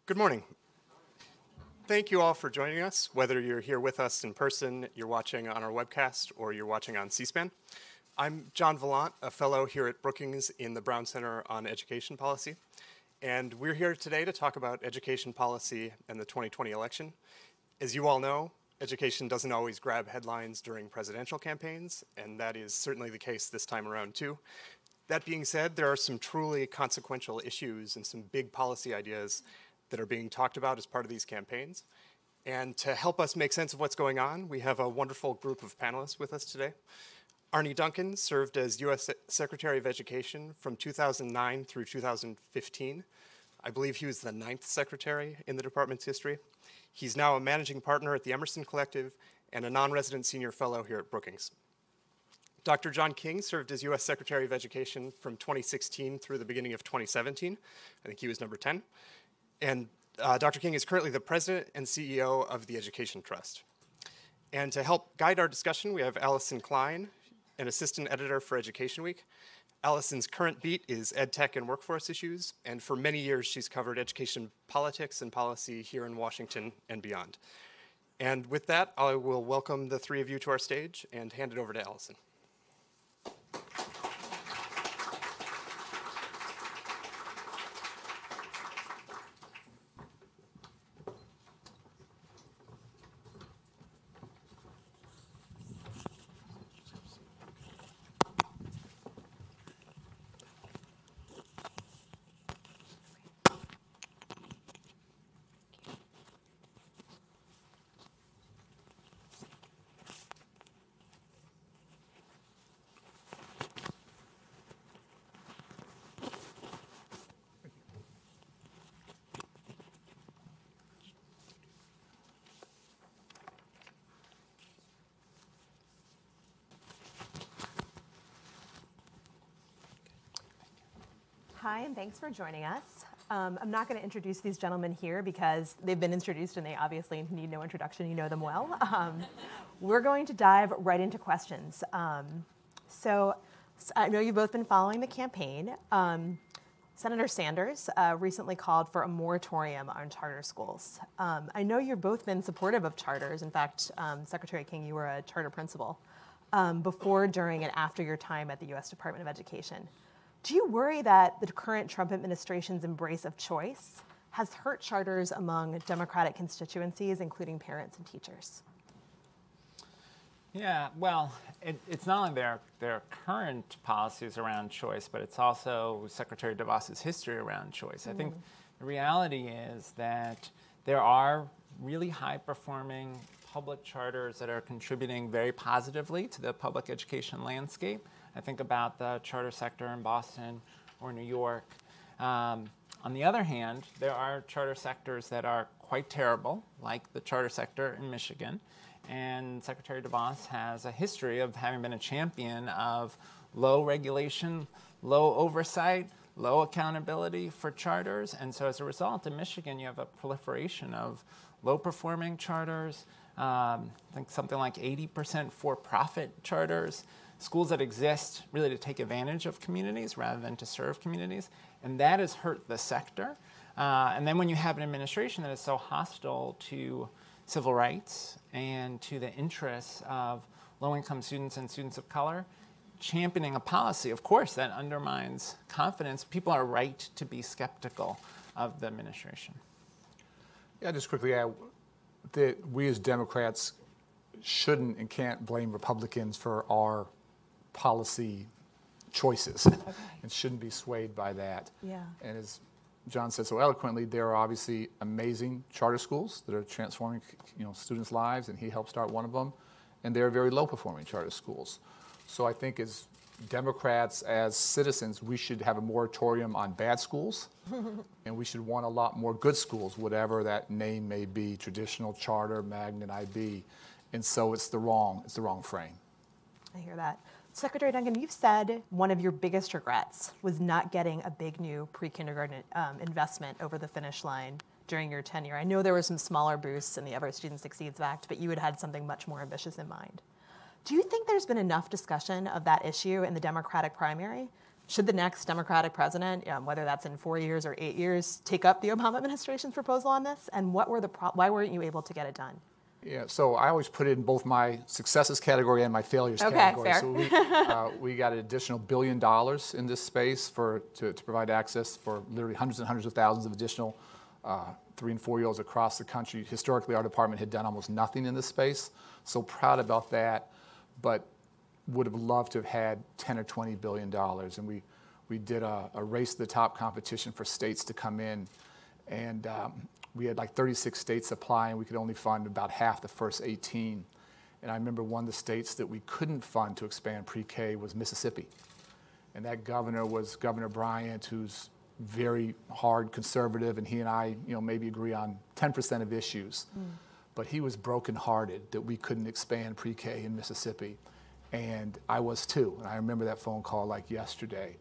Good morning. Thank you all for joining us, whether you're here with us in person, you're watching on our webcast, or you're watching on C-SPAN. I'm John Vallant, a fellow here at Brookings in the Brown Center on Education Policy. And we're here today to talk about education policy and the 2020 election. As you all know, education doesn't always grab headlines during presidential campaigns, and that is certainly the case this time around too. That being said, there are some truly consequential issues and some big policy ideas that are being talked about as part of these campaigns. And to help us make sense of what's going on, we have a wonderful group of panelists with us today. Arne Duncan served as U.S. Secretary of Education from 2009 through 2015. I believe he was the 9th secretary in the department's history. He's now a managing partner at the Emerson Collective and a non-resident senior fellow here at Brookings. Dr. John King served as U.S. Secretary of Education from 2016 through the beginning of 2017. I think he was number 10. And Dr. King is currently the president and CEO of the Education Trust. And to help guide our discussion, we have Alyson Klein, an assistant editor for Education Week. Alyson's current beat is ed tech and workforce issues, and for many years she's covered education politics and policy here in Washington and beyond. And with that, I will welcome the three of you to our stage and hand it over to Alyson. Hi, and thanks for joining us. I'm not going to introduce these gentlemen here because they've been introduced and they obviously need no introduction. You know them well. We're going to dive right into questions. So I know you've both been following the campaign. Senator Sanders recently called for a moratorium on charter schools. I know you've both been supportive of charters. In fact, Secretary King, you were a charter principal before, during, and after your time at the U.S. Department of Education. Do you worry that the current Trump administration's embrace of choice has hurt charters among Democratic constituencies, including parents and teachers? Yeah, well, it's not only their current policies around choice, but it's also Secretary DeVos's history around choice. I think the reality is that there are really high-performing public charters that are contributing very positively to the public education landscape. I think about the charter sector in Boston or New York. On the other hand, there are charter sectors that are quite terrible, like the charter sector in Michigan. And Secretary DeVos has a history of having been a champion of low regulation, low oversight, low accountability for charters. And so as a result, in Michigan, you have a proliferation of low-performing charters, I think something like 80% for-profit charters, schools that exist really to take advantage of communities rather than to serve communities. And that has hurt the sector. And then when you have an administration that is so hostile to civil rights and to the interests of low-income students and students of color, championing a policy, of course, that undermines confidence. People are right to be skeptical of the administration. Yeah, just quickly add that we as Democrats shouldn't and can't blame Republicans for our policy choices and shouldn't be swayed by that. Yeah. And as John said so eloquently, there are obviously amazing charter schools that are transforming, students' lives, and he helped start one of them. And there are very low-performing charter schools. So I think as Democrats, as citizens, we should have a moratorium on bad schools, and we should want a lot more good schools, whatever that name may be, traditional, charter, magnet, IB. And so it's the wrong frame. I hear that. Secretary Duncan, you've said one of your biggest regrets was not getting a big new pre-kindergarten investment over the finish line during your tenure. I know there were some smaller boosts in the Every Student Succeeds Act, but you had had something much more ambitious in mind. Do you think there's been enough discussion of that issue in the Democratic primary should the next Democratic president, whether that's in 4 years or 8 years, take up the Obama administration's proposal on this? And what were why weren't you able to get it done? Yeah, so I always put it in both my successes category and my failures category. Fair. So we got an additional $1 billion in this space to provide access for literally hundreds and hundreds of thousands of additional 3- and 4-year-olds across the country. Historically, our department had done almost nothing in this space. So proud about that, but would have loved to have had $10 or $20 billion. And we did a race to the top competition for states to come in, and we had like 36 states apply, and we could only fund about half the first 18. And I remember one of the states that we couldn't fund to expand pre-K was Mississippi. And that governor was Governor Bryant, who's very hard conservative, and he and I, maybe agree on 10% of issues. But he was brokenhearted that we couldn't expand pre-K in Mississippi. And I was too. And I remember that phone call like yesterday.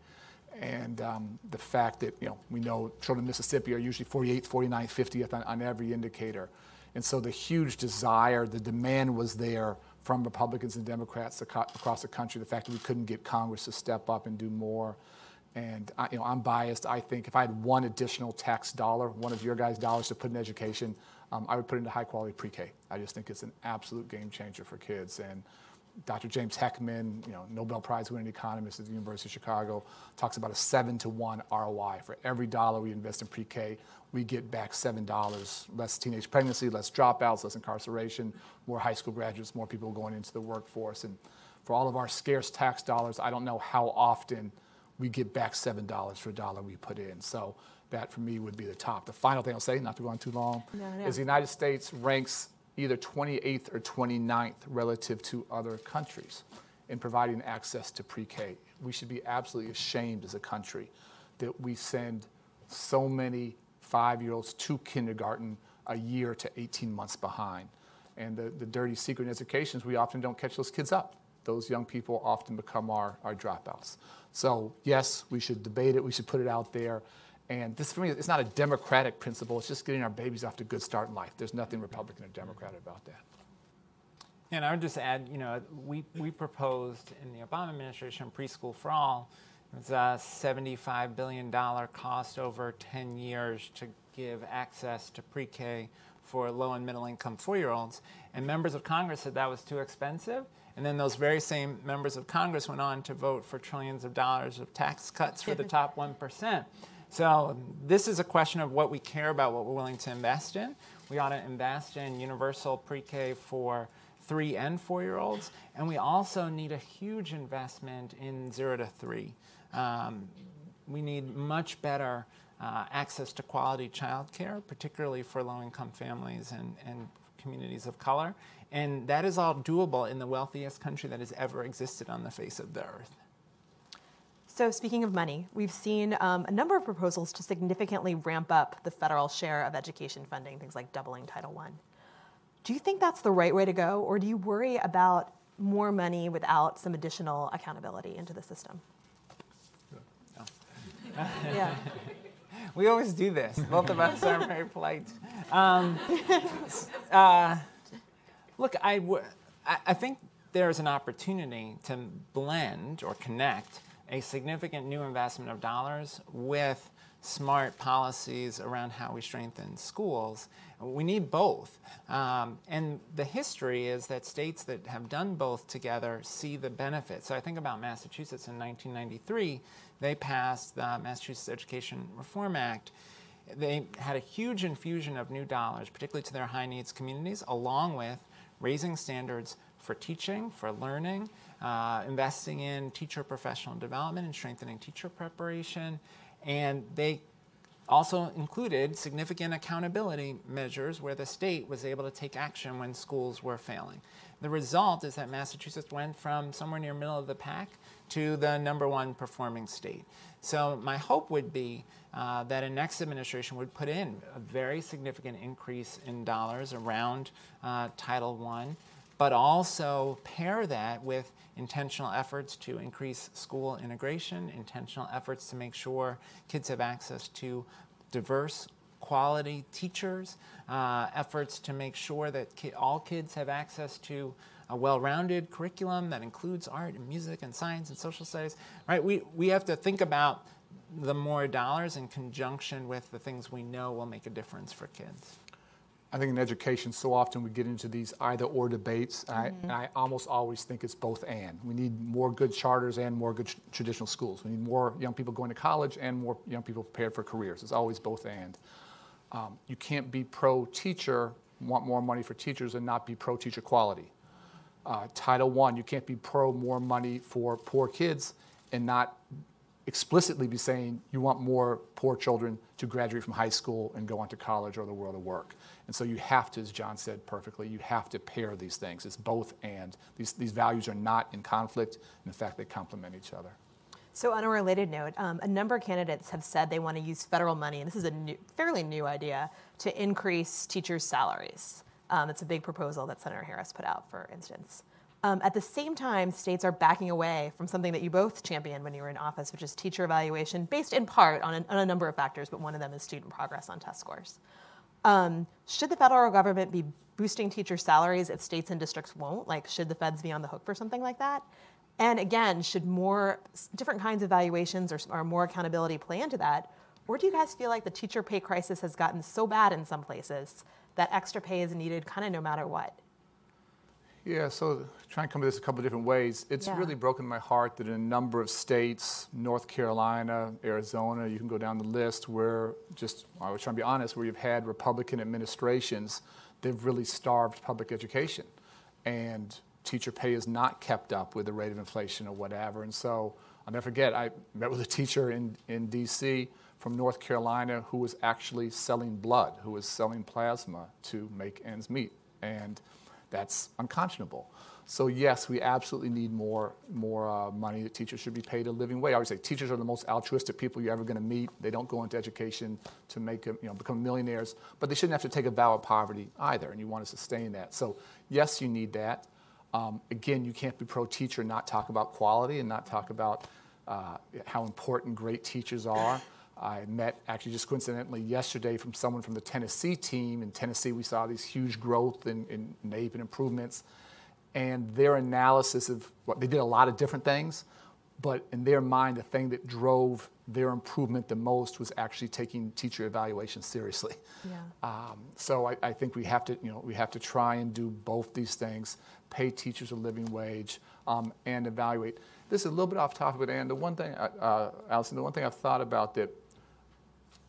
And the fact that, we know children in Mississippi are usually 48th, 49th, 50th on every indicator. And so the huge desire, the demand was there from Republicans and Democrats across the country, the fact that we couldn't get Congress to step up and do more. And I'm biased. I think if I had one additional tax dollar, one of your guys' dollars to put in education, I would put it into high quality pre-K. I just think it's an absolute game changer for kids. And Dr. James Heckman, Nobel Prize winning economist at the University of Chicago, talks about a 7-to-1 ROI. For every dollar we invest in pre-K, we get back $7. Less teenage pregnancy, less dropouts, less incarceration, more high school graduates, more people going into the workforce. And for all of our scarce tax dollars, I don't know how often we get back $7 for a dollar we put in. So that for me would be the top. The final thing I'll say, not to go on too long, is the United States ranks either 28th or 29th relative to other countries in providing access to pre-K. We should be absolutely ashamed as a country that we send so many 5-year-olds to kindergarten a year to 18 months behind. And the dirty secret in education is we often don't catch those kids up. Those young people often become our dropouts. So yes, we should debate it, we should put it out there. And this, for me, it's not a democratic principle. It's just getting our babies off to a good start in life. There's nothing Republican or Democrat about that. And I would just add, we proposed in the Obama administration preschool for all. It was a $75 billion cost over 10 years to give access to pre-K for low and middle income 4-year-olds. And members of Congress said that was too expensive. And then those very same members of Congress went on to vote for trillions of dollars of tax cuts for the top 1%. So this is a question of what we care about, what we're willing to invest in. We ought to invest in universal pre-K for 3- and 4-year-olds. And we also need a huge investment in 0 to 3. We need much better access to quality childcare, particularly for low-income families and communities of color. And that is all doable in the wealthiest country that has ever existed on the face of the earth. So speaking of money, we've seen a number of proposals to significantly ramp up the federal share of education funding, things like doubling Title I. Do you think that's the right way to go, or do you worry about more money without some additional accountability into the system? No. Yeah. We always do this. Both of us are very polite. Look, I think there's an opportunity to blend or connect a significant new investment of dollars with smart policies around how we strengthen schools. We need both. And the history is that states that have done both together see the benefit. So I think about Massachusetts in 1993. They passed the Massachusetts Education Reform Act. They had a huge infusion of new dollars, particularly to their high needs communities, along with raising standards for teaching, for learning, investing in teacher professional development and strengthening teacher preparation. And they also included significant accountability measures where the state was able to take action when schools were failing. The result is that Massachusetts went from somewhere near middle of the pack to the #1 performing state. So my hope would be that a next administration would put in a very significant increase in dollars around Title I, but also pair that with intentional efforts to increase school integration, intentional efforts to make sure kids have access to diverse, quality teachers, efforts to make sure that all kids have access to a well-rounded curriculum that includes art and music and science and social studies, right? We have to think about the more dollars in conjunction with the things we know will make a difference for kids. I think in education, so often we get into these either-or debates, and I almost always think it's both and. We need more good charters and more good traditional schools. We need more young people going to college and more young people prepared for careers. It's always both and. You can't be pro-teacher, want more money for teachers, and not be pro-teacher quality. Title I, you can't be pro more money for poor kids and not explicitly be saying you want more poor children to graduate from high school and go on to college or the world of work. And so you have to, as John said perfectly, you have to pair these things. It's both and. These values are not in conflict, and in fact, they complement each other. So on a related note, a number of candidates have said they want to use federal money, and this is a fairly new idea, to increase teachers' salaries. It's a big proposal that Senator Harris put out, for instance. At the same time, states are backing away from something that you both championed when you were in office, which is teacher evaluation, based in part on a number of factors, but one of them is student progress on test scores. Should the federal government be boosting teacher salaries if states and districts won't? Like, should the feds be on the hook for something like that? And again, should more different kinds of evaluations or more accountability play into that? Or do you guys feel like the teacher pay crisis has gotten so bad in some places that extra pay is needed kind of no matter what? Yeah, so trying to come at this a couple of different ways. It's really broken my heart that in a number of states, North Carolina, Arizona, you can go down the list where I was trying to be honest, where you've had Republican administrations, they've really starved public education. And teacher pay is not kept up with the rate of inflation or whatever. And so I'll never forget, I met with a teacher in D.C. from North Carolina who was actually selling blood, who was selling plasma to make ends meet. And that's unconscionable. So yes, we absolutely need more money. That teachers should be paid a living wage. I always say teachers are the most altruistic people you're ever going to meet. They don't go into education to become millionaires, but they shouldn't have to take a vow of poverty either, and you want to sustain that. So yes, you need that. Again, you can't be pro-teacher and not talk about quality and not talk about how important great teachers are. I met, actually just coincidentally yesterday, from someone from the Tennessee team. In Tennessee, we saw these huge growth in NAEP and improvements. And their analysis of they did a lot of different things, but in their mind, the thing that drove their improvement the most was actually taking teacher evaluation seriously. Yeah. So I think we have to try and do both these things: pay teachers a living wage and evaluate. This is a little bit off topic, but Anne, the one thing, Alyson, the one thing I've thought about that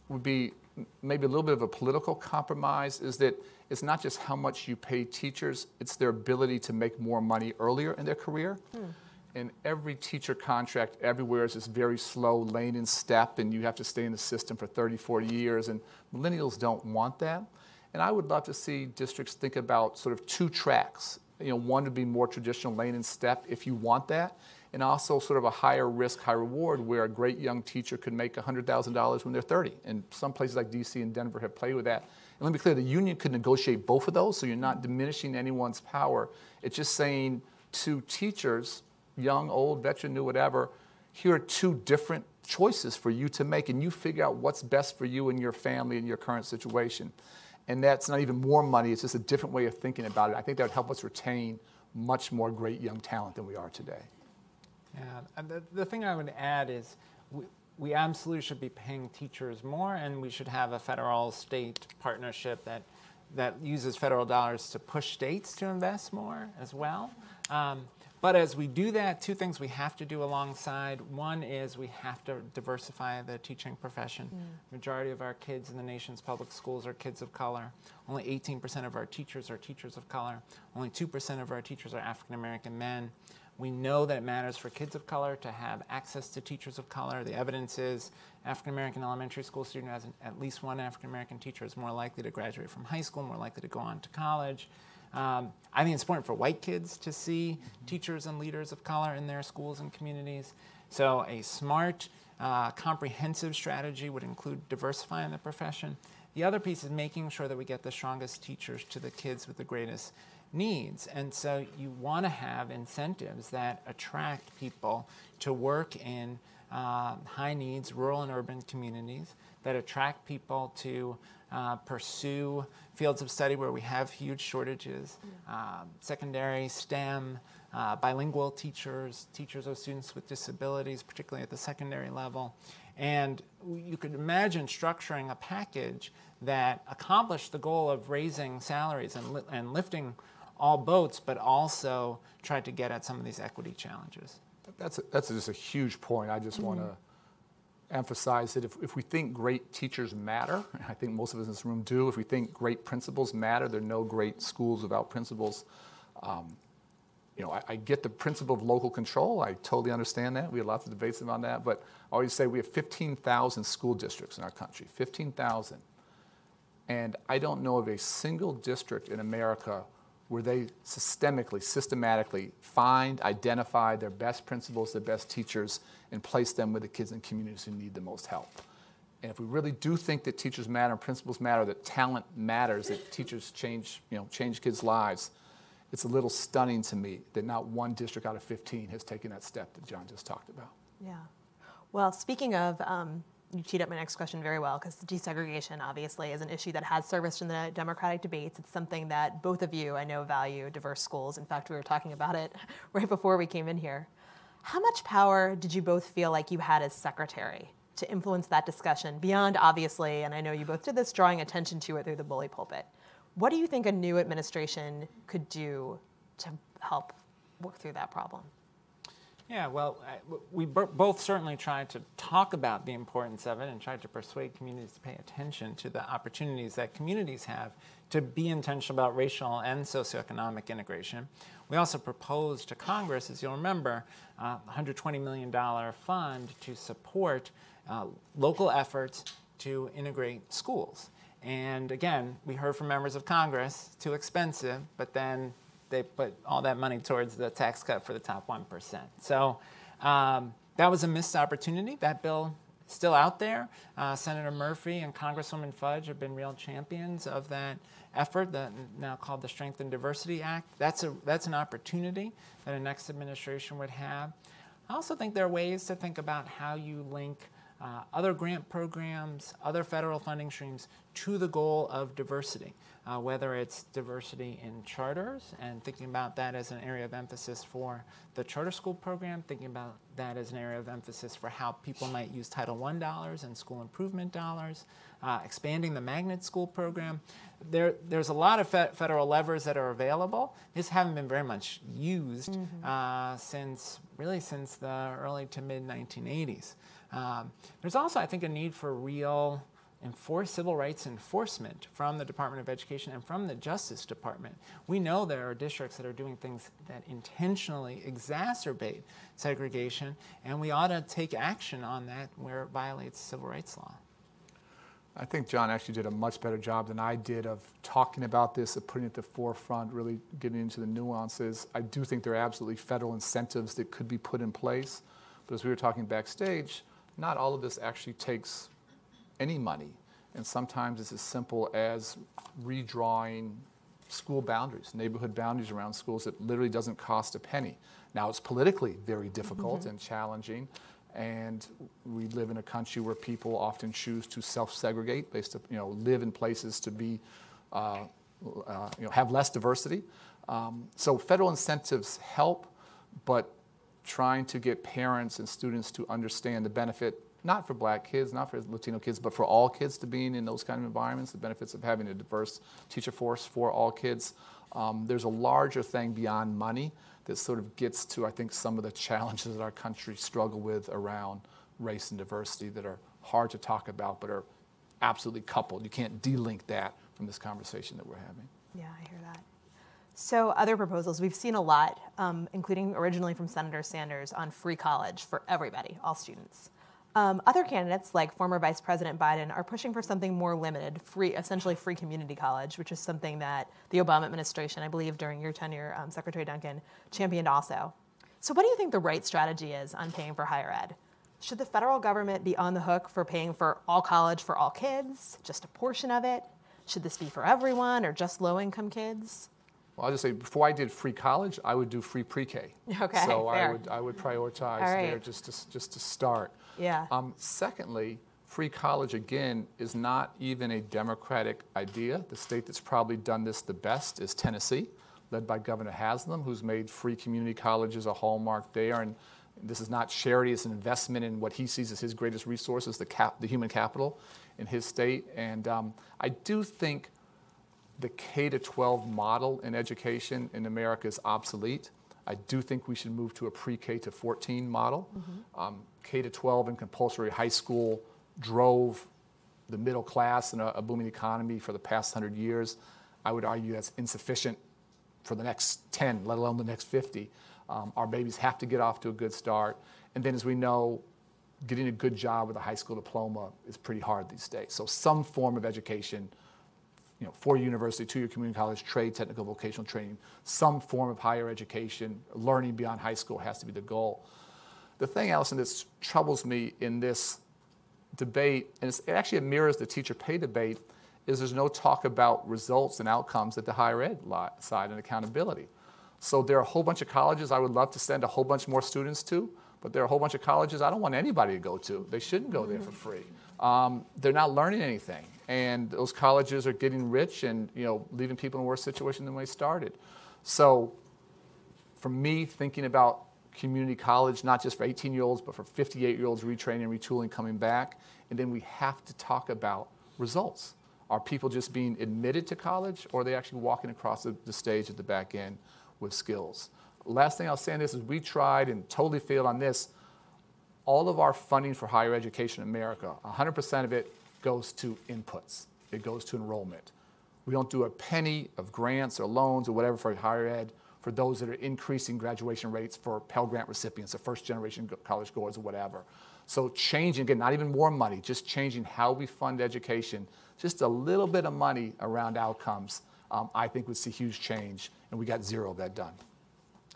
would be maybe a little bit of a political compromise is that it's not just how much you pay teachers, it's their ability to make more money earlier in their career. And every teacher contract everywhere is this very slow lane and step, and you have to stay in the system for 30, 40 years, and millennials don't want that. And I would love to see districts think about sort of two tracks. One would be more traditional lane and step if you want that, and also sort of a higher risk, high reward where a great young teacher could make $100,000 when they're 30. And some places like DC and Denver have played with that. And let me be clear, the union could negotiate both of those, so you're not diminishing anyone's power. It's just saying to teachers, young, old, veteran, new, whatever, here are two different choices for you to make, and you figure out what's best for you and your family and your current situation. And that's not even more money, it's just a different way of thinking about it. I think that would help us retain much more great young talent than we are today. Yeah, and the thing I would add is we absolutely should be paying teachers more, and we should have a federal-state partnership that uses federal dollars to push states to invest more as well. But as we do that, two things we have to do alongside. One is we have to diversify the teaching profession. Majority of our kids in the nation's public schools are kids of color. Only 18% of our teachers are teachers of color. Only 2% of our teachers are African American men. We know that it matters for kids of color to have access to teachers of color. The evidence is African American elementary school student who has at least one African American teacher is more likely to graduate from high school, more likely to go on to college. I think it's important for white kids to see teachers and leaders of color in their schools and communities. So a smart, comprehensive strategy would include diversifying the profession. The other piece is making sure that we get the strongest teachers to the kids with the greatest needs. And so you want to have incentives that attract people to work in high needs, rural and urban communities that attract people to pursue fields of study where we have huge shortages, secondary, STEM, bilingual teachers, teachers of students with disabilities, particularly at the secondary level. And you could imagine structuring a package that accomplished the goal of raising salaries and lifting all boats, but also tried to get at some of these equity challenges. That's just a huge point. I just want to emphasize that if we think great teachers matter, and I think most of us in this room do, if we think great principals matter, there are no great schools without principals. You know, I get the principle of local control. I totally understand that. We had lots of debates about that. But I always say we have 15,000 school districts in our country, 15,000. And I don't know of a single district in America where they systematically find, identify their best principals, their best teachers, and place them with the kids and communities who need the most help. And if we really do think that teachers matter and principals matter, that talent matters, that teachers change kids' lives, it's a little stunning to me that not one district out of 15 has taken that step that John just talked about. Yeah. Well, speaking of, you teed up my next question very well, because desegregation obviously is an issue that has surfaced in the Democratic debates. It's something that both of you, I know, value diverse schools. In fact, we were talking about it right before we came in here. How much power did you both feel like you had as secretary to influence that discussion beyond, obviously, and I know you both did this, drawing attention to it through the bully pulpit? What do you think a new administration could do to help work through that problem? Yeah, well, we both certainly tried to talk about the importance of it and tried to persuade communities to pay attention to the opportunities that communities have to be intentional about racial and socioeconomic integration. We also proposed to Congress, as you'll remember, a $120 million fund to support local efforts to integrate schools. And again, we heard from members of Congress, too expensive, but then they put all that money towards the tax cut for the top 1%. So that was a missed opportunity. That bill is still out there. Senator Murphy and Congresswoman Fudge have been real champions of that effort, now called the Strength and Diversity Act. That's an opportunity that a next administration would have. I also think there are ways to think about how you link other grant programs, other federal funding streams to the goal of diversity, whether it's diversity in charters and thinking about that as an area of emphasis for the charter school program, thinking about that as an area of emphasis for how people might use Title I dollars and school improvement dollars, expanding the magnet school program. There's a lot of federal levers that are available. These haven't been very much used since the early to mid 1980s. There's also, I think, a need for real civil rights enforcement from the Department of Education and from the Justice Department. We know there are districts that are doing things that intentionally exacerbate segregation, and we ought to take action on that where it violates civil rights law. I think John actually did a much better job than I did of talking about this, of putting it at the forefront, really getting into the nuances. I do think there are absolutely federal incentives that could be put in place, but as we were talking backstage, not all of this actually takes any money, and sometimes it's as simple as redrawing school boundaries, neighborhood boundaries around schools that literally doesn't cost a penny. Now, it's politically very difficult and challenging, and we live in a country where people often choose to self-segregate, based on, live in places to be, have less diversity. So federal incentives help, but trying to get parents and students to understand the benefit, not for black kids, not for Latino kids, but for all kids to being in those kind of environments, the benefits of having a diverse teacher force for all kids. There's a larger thing beyond money that sort of gets to, I think, some of the challenges that our country struggle with around race and diversity that are hard to talk about, but are absolutely coupled. You can't de-link that from this conversation that we're having. Yeah, I hear that. So other proposals, we've seen a lot, including originally from Senator Sanders, on free college for everybody, all students. Other candidates, like former Vice President Biden, are pushing for something more limited, essentially free community college, which is something that the Obama administration, I believe during your tenure, Secretary Duncan, championed also. So what do you think the right strategy is on paying for higher ed? Should the federal government be on the hook for paying for all college for all kids, just a portion of it? Should this be for everyone or just low-income kids? Well, I'll just say, before I did free college, I would do free pre-K. Okay, so fair. I would prioritize right. there just to start. Yeah. Secondly, free college, again, is not even a democratic idea. The state that's probably done this the best is Tennessee, led by Governor Haslam, who's made free community colleges a hallmark there. And this is not charity, it's an investment in what he sees as his greatest resources, the human capital in his state. And I do think the K-12 model in education in America is obsolete. I do think we should move to a pre-K to 14 model. K-12 and compulsory high school drove the middle class in a booming economy for the past 100 years. I would argue that's insufficient for the next 10, let alone the next 50. Our babies have to get off to a good start. And then, as we know, getting a good job with a high school diploma is pretty hard these days. So some form of education, you know, 4-year university, 2-year community college, trade, technical, vocational training, some form of higher education, learning beyond high school has to be the goal. The thing, Alyson, that troubles me in this debate, and it mirrors the teacher pay debate, is there's no talk about results and outcomes at the higher ed side and accountability. So there are a whole bunch of colleges I would love to send a whole bunch more students to, but there are a whole bunch of colleges I don't want anybody to go to. They shouldn't go there for free. They're not learning anything, and those colleges are getting rich and, you know, leaving people in a worse situation than when they started. So for me, thinking about community college, not just for 18-year-olds, but for 58-year-olds retraining and retooling coming back, and then we have to talk about results. Are people just being admitted to college, or are they actually walking across the stage at the back end with skills? Last thing I'll say on this is we tried and totally failed on this. All of our funding for higher education in America, 100% of it goes to inputs. It goes to enrollment. We don't do a penny of grants or loans or whatever for higher ed for those that are increasing graduation rates for Pell Grant recipients or first-generation college goers or whatever. So changing, again, not even more money, just changing how we fund education, just a little bit of money around outcomes, I think would see huge change, and we got zero of that done.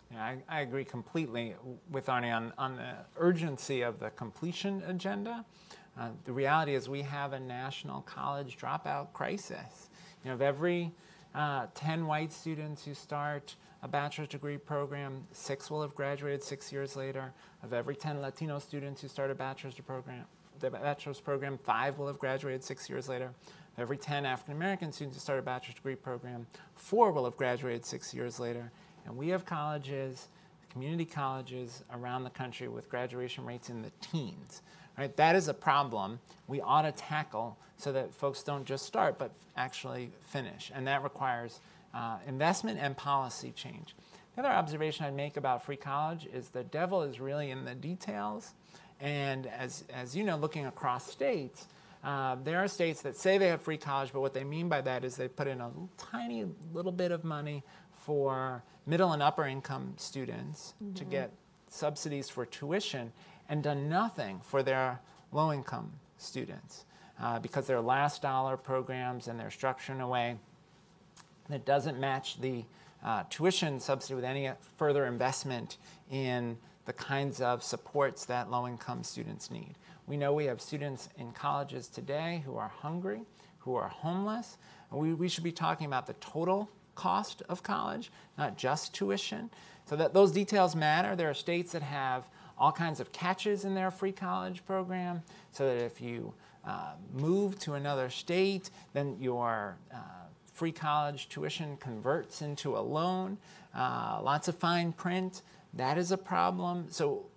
Yeah, I agree completely with Arne on the urgency of the completion agenda. The reality is we have a national college dropout crisis. You know, of every 10 white students who start a bachelor's degree program, 6 will have graduated 6 years later. Of every 10 Latino students who start a bachelor's program, 5 will have graduated 6 years later. Of every 10 African American students who start a bachelor's degree program, 4 will have graduated 6 years later. And we have colleges, community colleges around the country with graduation rates in the teens. Right? That is a problem we ought to tackle so that folks don't just start but actually finish. And that requires investment and policy change. The other observation I'd make about free college is the devil is really in the details. And as you know, looking across states, there are states that say they have free college, but what they mean by that is they put in a tiny little bit of money for middle and upper income students to get subsidies for tuition and done nothing for their low income students because they're last dollar programs and they're structured in a way that doesn't match the tuition subsidy with any further investment in the kinds of supports that low income students need. We know we have students in colleges today who are hungry, who are homeless. We should be talking about the total cost of college, not just tuition. So that those details matter. There are states that have all kinds of catches in their free college program, so that if you move to another state, then your free college tuition converts into a loan. Lots of fine print. That is a problem. So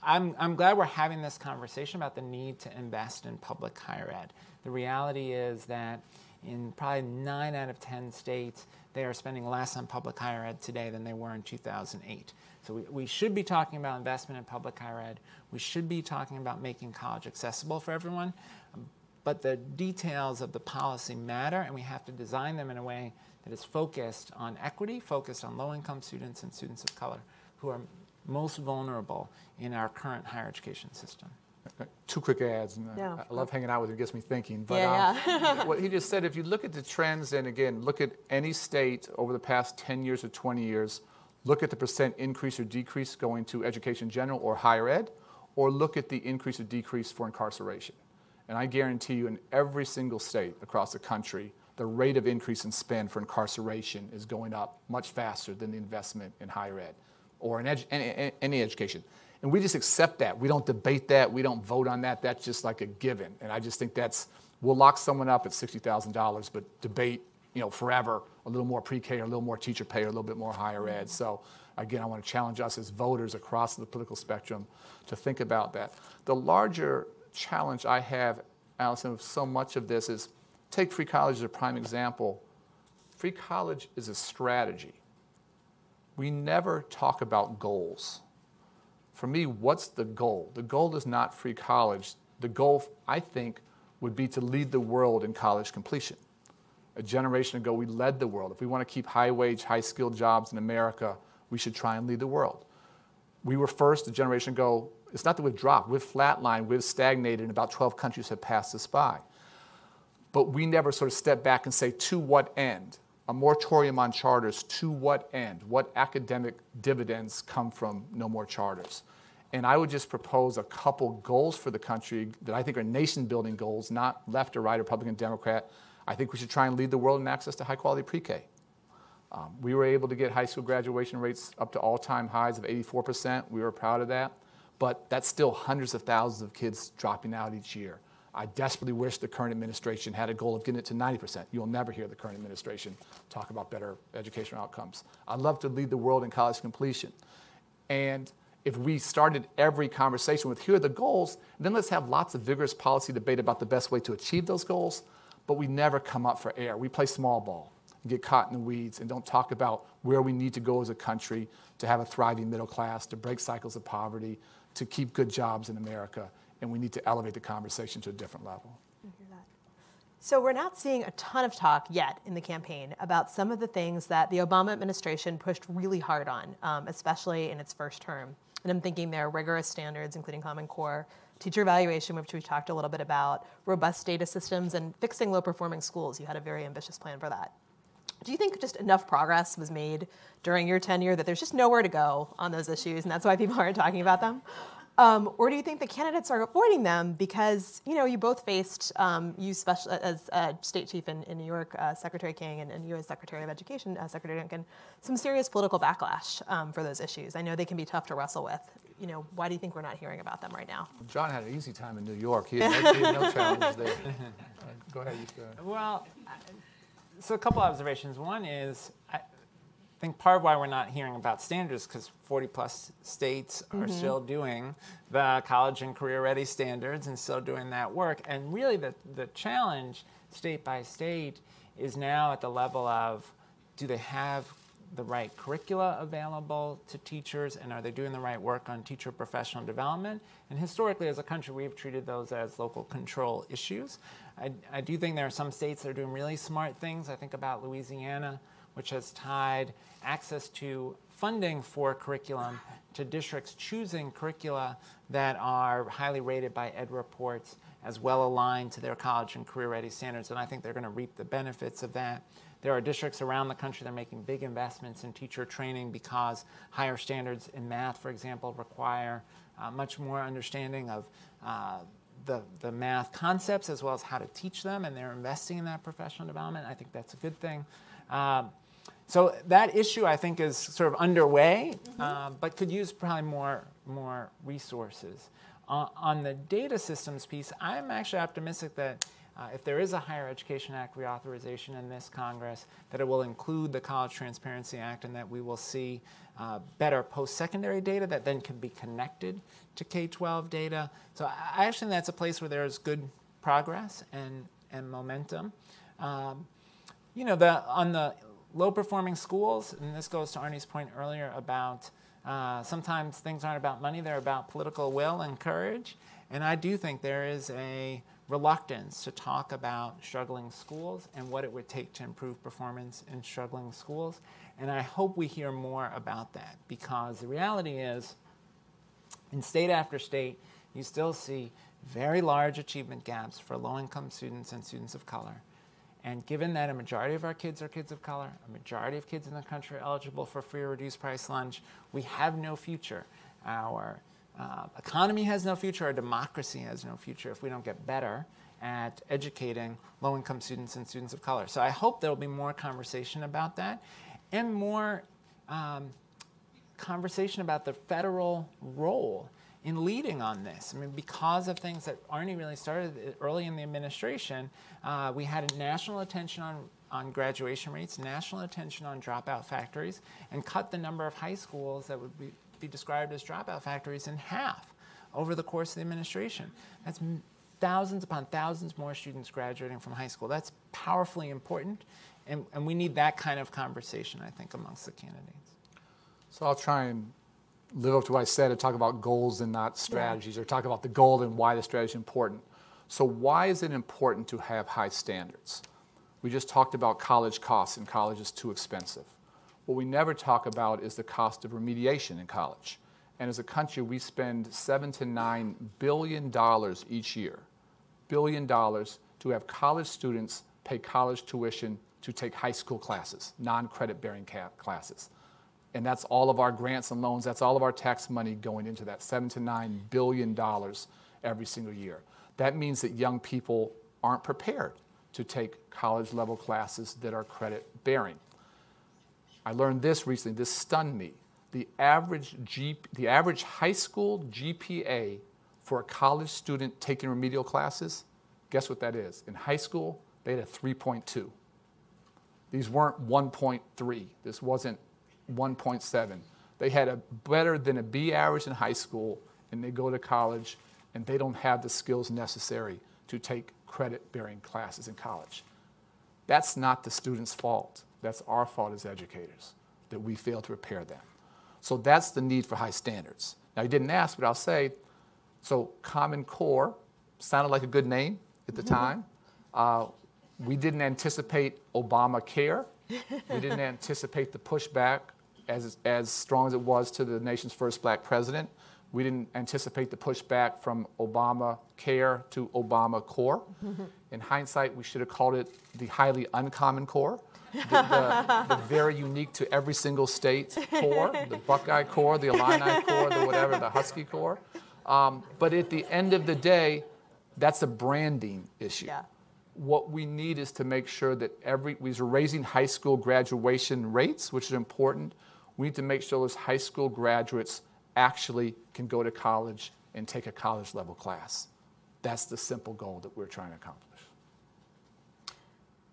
I'm glad we're having this conversation about the need to invest in public higher ed. The reality is that in probably 9 out of 10 states, they are spending less on public higher ed today than they were in 2008. So we should be talking about investment in public higher ed. We should be talking about making college accessible for everyone. But the details of the policy matter, and we have to design them in a way that is focused on equity, focused on low-income students and students of color who are most vulnerable in our current higher education system. 2 quick ads. And, No. I love hanging out with you. It gets me thinking. But what he just said, if you look at the trends, and again, look at any state over the past 10 years or 20 years, look at the percent increase or decrease going to education in general or higher ed, or look at the increase or decrease for incarceration. And I guarantee you in every single state across the country, the rate of increase in spend for incarceration is going up much faster than the investment in higher ed or in any education. And we just accept that. We don't debate that. We don't vote on that. That's just like a given. And I just think we'll lock someone up at $60,000, but debate, forever, a little more pre-K or a little more teacher pay or a little bit more higher ed. So again, I want to challenge us as voters across the political spectrum to think about that. The larger challenge I have, Alyson, with so much of this is, take free college as a prime example. Free college is a strategy. We never talk about goals. For me, what's the goal? The goal is not free college. The goal, I think, would be to lead the world in college completion. A generation ago, we led the world. If we want to keep high-wage, high-skilled jobs in America, we should try and lead the world. We were first a generation ago. It's not that we've dropped. We've flatlined. We've stagnated, and about 12 countries have passed us by. But we never sort of step back and say, to what end? A moratorium on charters, to what end? What academic dividends come from no more charters? And I would just propose a couple goals for the country that I think are nation-building goals, not left or right, Republican, Democrat. I think we should try and lead the world in access to high-quality pre-K. We were able to get high school graduation rates up to all-time highs of 84%. We were proud of that. But that's still hundreds of thousands of kids dropping out each year. I desperately wish the current administration had a goal of getting it to 90%. You'll never hear the current administration talk about better educational outcomes. I'd love to lead the world in college completion. And if we started every conversation with, here are the goals, then let's have lots of vigorous policy debate about the best way to achieve those goals, but we never come up for air. We play small ball and get caught in the weeds and don't talk about where we need to go as a country to have a thriving middle class, to break cycles of poverty, to keep good jobs in America. And we need to elevate the conversation to a different level. I hear that. So we're not seeing a ton of talk yet in the campaign about some of the things that the Obama administration pushed really hard on, especially in its first term. And I'm thinking there are rigorous standards, including Common Core, teacher evaluation, which we talked a little bit about, robust data systems, and fixing low-performing schools. You had a very ambitious plan for that. Do you think just enough progress was made during your tenure that there's just nowhere to go on those issues, and that's why people aren't talking about them? Or do you think the candidates are avoiding them because, you both faced, as state chief in New York, Secretary King, and you as Secretary of Education, Secretary Duncan, some serious political backlash for those issues. I know they can be tough to wrestle with. Why do you think we're not hearing about them right now? John had an easy time in New York. He had no challenges there. Go ahead. Well, so a couple observations. One is, I think part of why we're not hearing about standards because 40-plus states are still doing the college and career-ready standards and still doing that work. And really the challenge, state by state, is now at the level of, do they have the right curricula available to teachers, and are they doing the right work on teacher professional development? And historically, as a country, we've treated those as local control issues. I do think there are some states that are doing really smart things. I think about Louisiana, which has tied access to funding for curriculum to districts choosing curricula that are highly rated by ed reports as well aligned to their college and career-ready standards, and I think they're going to reap the benefits of that. There are districts around the country that are making big investments in teacher training because higher standards in math, for example, require much more understanding of the math concepts as well as how to teach them, and they're investing in that professional development. I think that's a good thing. So that issue, I think, is sort of underway, but could use probably more resources. On the data systems piece, I'm actually optimistic that if there is a Higher Education Act reauthorization in this Congress, that it will include the College Transparency Act and that we will see better post-secondary data that then can be connected to K-12 data. So I actually think that's a place where there's good progress and momentum. On the low-performing schools, and this goes to Arne's point earlier about sometimes things aren't about money, they're about political will and courage. And I do think there is a reluctance to talk about struggling schools and what it would take to improve performance in struggling schools. And I hope we hear more about that, because the reality is, in state after state, you still see very large achievement gaps for low-income students and students of color. And given that a majority of our kids are kids of color, a majority of kids in the country are eligible for free or reduced price lunch, we have no future. Our economy has no future, our democracy has no future if we don't get better at educating low-income students and students of color. So I hope there will be more conversation about that and more conversation about the federal role in leading on this. I mean, because of things that Arne really started early in the administration, we had national attention on graduation rates, national attention on dropout factories, and cut the number of high schools that would be described as dropout factories in half over the course of the administration. That's thousands upon thousands more students graduating from high school. That's powerfully important, and we need that kind of conversation, I think, amongst the candidates. So I'll try and live up to what I said and talk about goals and not strategies, or talk about the goal and why the strategy is important. So why is it important to have high standards? We just talked about college costs, and college is too expensive. What we never talk about is the cost of remediation in college. And as a country, we spend $7 to $9 billion each year, to have college students pay college tuition to take high school classes, non-credit bearing classes. And that's all of our grants and loans, that's all of our tax money going into that, $7 to $9 billion every single year. That means that young people aren't prepared to take college level classes that are credit bearing. I learned this recently, this stunned me. The average high school GPA for a college student taking remedial classes, guess what that is? In high school, they had a 3.2. These weren't 1.3. This wasn't 1.7. They had a better than a B average in high school, and they go to college, and they don't have the skills necessary to take credit-bearing classes in college. That's not the student's fault. That's our fault as educators, that we fail to prepare them. So that's the need for high standards. Now, you didn't ask, but I'll say, so Common Core sounded like a good name at the time. We didn't anticipate Obamacare. We didn't anticipate the pushback as strong as it was to the nation's first black president. We didn't anticipate the pushback from Obamacare to Obamacore. In hindsight, we should have called it the highly uncommon core, the very unique to every single state core, the Buckeye core, the Illini core, the whatever, the Husky core. But at the end of the day, that's a branding issue. Yeah. What we need is to make sure that we're raising high school graduation rates, which is important. We need to make sure those high school graduates actually can go to college and take a college level class. That's the simple goal that we're trying to accomplish.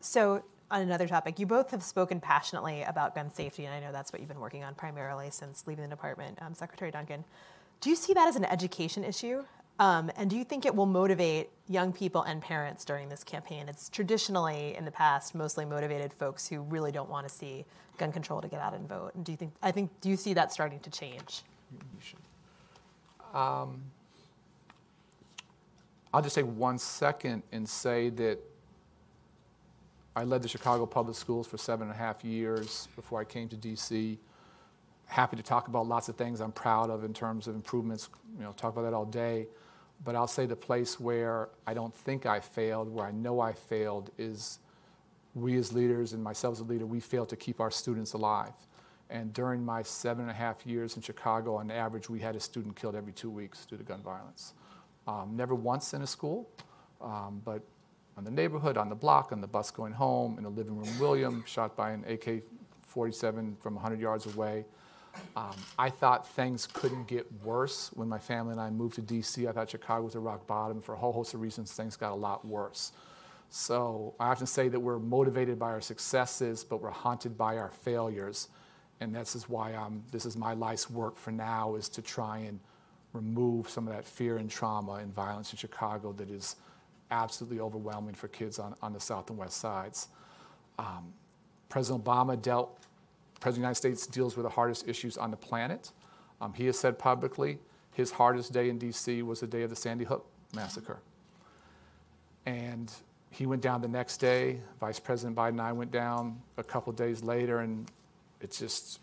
So on another topic, you both have spoken passionately about gun safety, and I know that's what you've been working on primarily since leaving the department, Secretary Duncan. Do you see that as an education issue? And do you think it will motivate young people and parents during this campaign? It's traditionally, in the past, mostly motivated folks who really don't want to see gun control to get out and vote. And do you see that starting to change? I'll just take 1 second and say that I led the Chicago Public Schools for 7.5 years before I came to DC. Happy to talk about lots of things I'm proud of in terms of improvements, talk about that all day. But I'll say the place where I don't think I failed, where I know I failed, is we as leaders and myself as a leader, we failed to keep our students alive. And during my 7.5 years in Chicago, on average, we had a student killed every 2 weeks due to gun violence. Never once in a school, but on the neighborhood, on the block, on the bus going home, in the living room, William, shot by an AK-47 from 100 yards away. I thought things couldn't get worse. When my family and I moved to DC, I thought Chicago was a rock bottom. For a whole host of reasons, things got a lot worse. So I often say that we're motivated by our successes, but we're haunted by our failures. And this is why this is my life's work for now, is to try and remove some of that fear and trauma and violence in Chicago that is absolutely overwhelming for kids on the South and West sides. President Obama President of the United States deals with the hardest issues on the planet. He has said publicly his hardest day in DC was the day of the Sandy Hook massacre. And he went down the next day. Vice President Biden and I went down a couple days later, and it's just,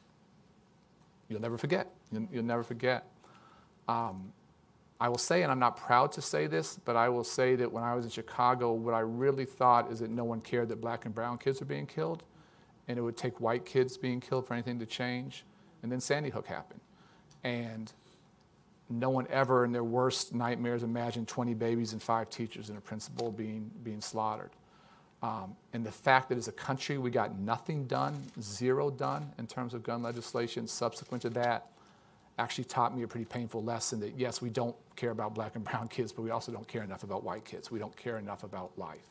you'll never forget. You'll never forget. I will say, and I'm not proud to say this, but I will say that when I was in Chicago, what I really thought is that no one cared that black and brown kids were being killed, and it would take white kids being killed for anything to change. And then Sandy Hook happened. And no one ever in their worst nightmares imagined 20 babies and 5 teachers and a principal being slaughtered. And the fact that as a country we got nothing done, zero done in terms of gun legislation subsequent to that actually taught me a pretty painful lesson that yes, we don't care about black and brown kids, but we also don't care enough about white kids. We don't care enough about life,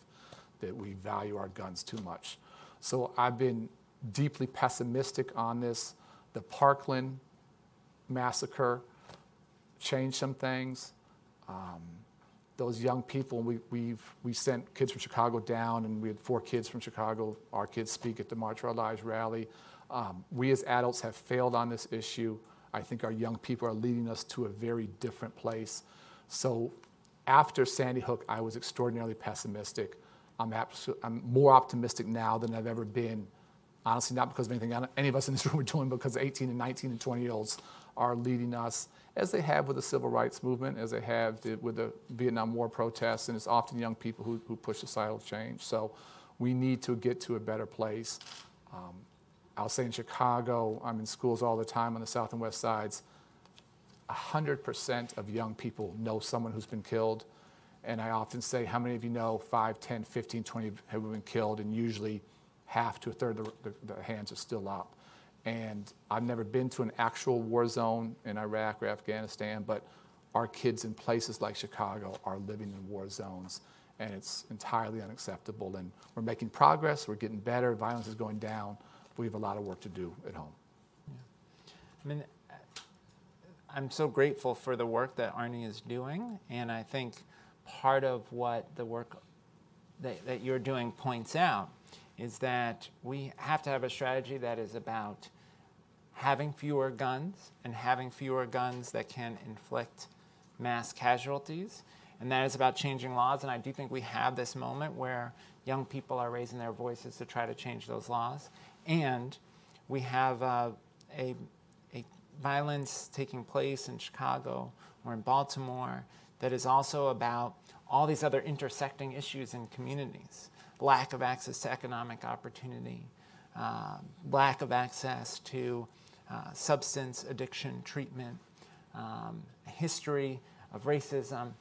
that we value our guns too much. So I've been deeply pessimistic on this. The Parkland massacre changed some things. Those young people, we sent kids from Chicago down, and we had 4 kids from Chicago, our kids speak at the March for Our Lives rally. We as adults have failed on this issue. I think our young people are leading us to a very different place. So after Sandy Hook, I was extraordinarily pessimistic. I'm more optimistic now than I've ever been. Honestly, not because of anything any of us in this room are doing, because 18 and 19 and 20-year-olds are leading us, as they have with the civil rights movement, as they have with the Vietnam War protests, and it's often young people who push societal change. So we need to get to a better place. I'll say in Chicago, I'm in schools all the time on the south and west sides, 100% of young people know someone who's been killed. And I often say, how many of you know 5, 10, 15, 20 have been killed? And usually half to a third of the hands are still up. And I've never been to an actual war zone in Iraq or Afghanistan, but our kids in places like Chicago are living in war zones, and it's entirely unacceptable. And we're making progress, we're getting better, violence is going down, but we have a lot of work to do at home. Yeah. I mean, I'm so grateful for the work that Arne is doing, and I think part of what the work that you're doing points out is that we have to have a strategy that is about having fewer guns, and having fewer guns that can inflict mass casualties. And that is about changing laws, and I do think we have this moment where young people are raising their voices to try to change those laws. And we have a violence taking place in Chicago or in Baltimore that is also about all these other intersecting issues in communities. Lack of access to economic opportunity, lack of access to substance addiction treatment, history of racism,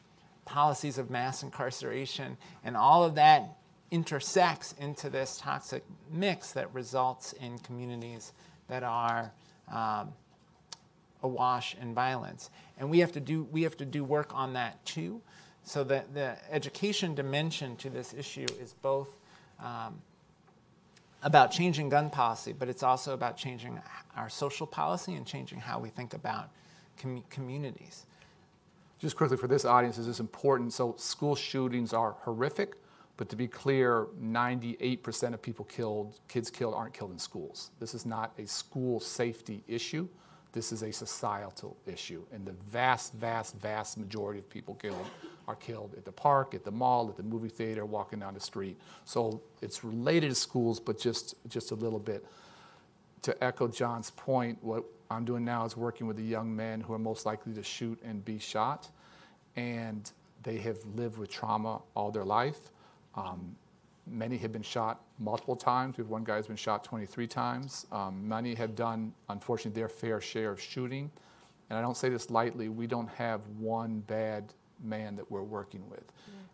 policies of mass incarceration, and all of that intersects into this toxic mix that results in communities that are awash in violence. And we have to do work on that too. So that the education dimension to this issue is both about changing gun policy, but it's also about changing our social policy and changing how we think about communities. Just quickly for this audience, this is important. So school shootings are horrific, but to be clear, 98% of kids killed aren't killed in schools. This is not a school safety issue. This is a societal issue, and the vast, vast, vast majority of people killed are killed at the park, at the mall, at the movie theater, walking down the street. So it's related to schools, but just a little bit. To echo John's point, what I'm doing now is working with the young men who are most likely to shoot and be shot, and they have lived with trauma all their life. Many have been shot multiple times. We have one guy who's been shot 23 times. Many have done, unfortunately, their fair share of shooting. And I don't say this lightly, we don't have one bad man that we're working with.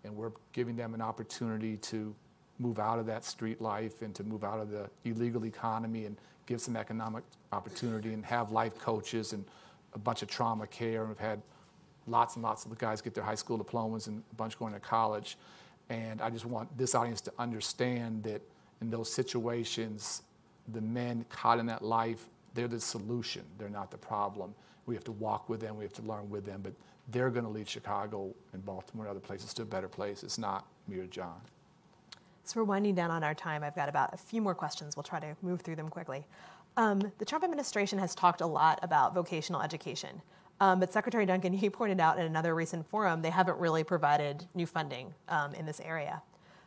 And we're giving them an opportunity to move out of that street life and to move out of the illegal economy and give some economic opportunity and have life coaches and a bunch of trauma care. And we've had lots and lots of the guys get their high school diplomas and a bunch going to college. And I just want this audience to understand that in those situations, the men caught in that life, they're the solution. They're not the problem. We have to walk with them. We have to learn with them. But they're going to lead Chicago and Baltimore and other places to a better place. It's not me or John. So we're winding down on our time. I've got about a few more questions. We'll try to move through them quickly. The Trump administration has talked a lot about vocational education. But Secretary Duncan, he pointed out in another recent forum, they haven't really provided new funding in this area.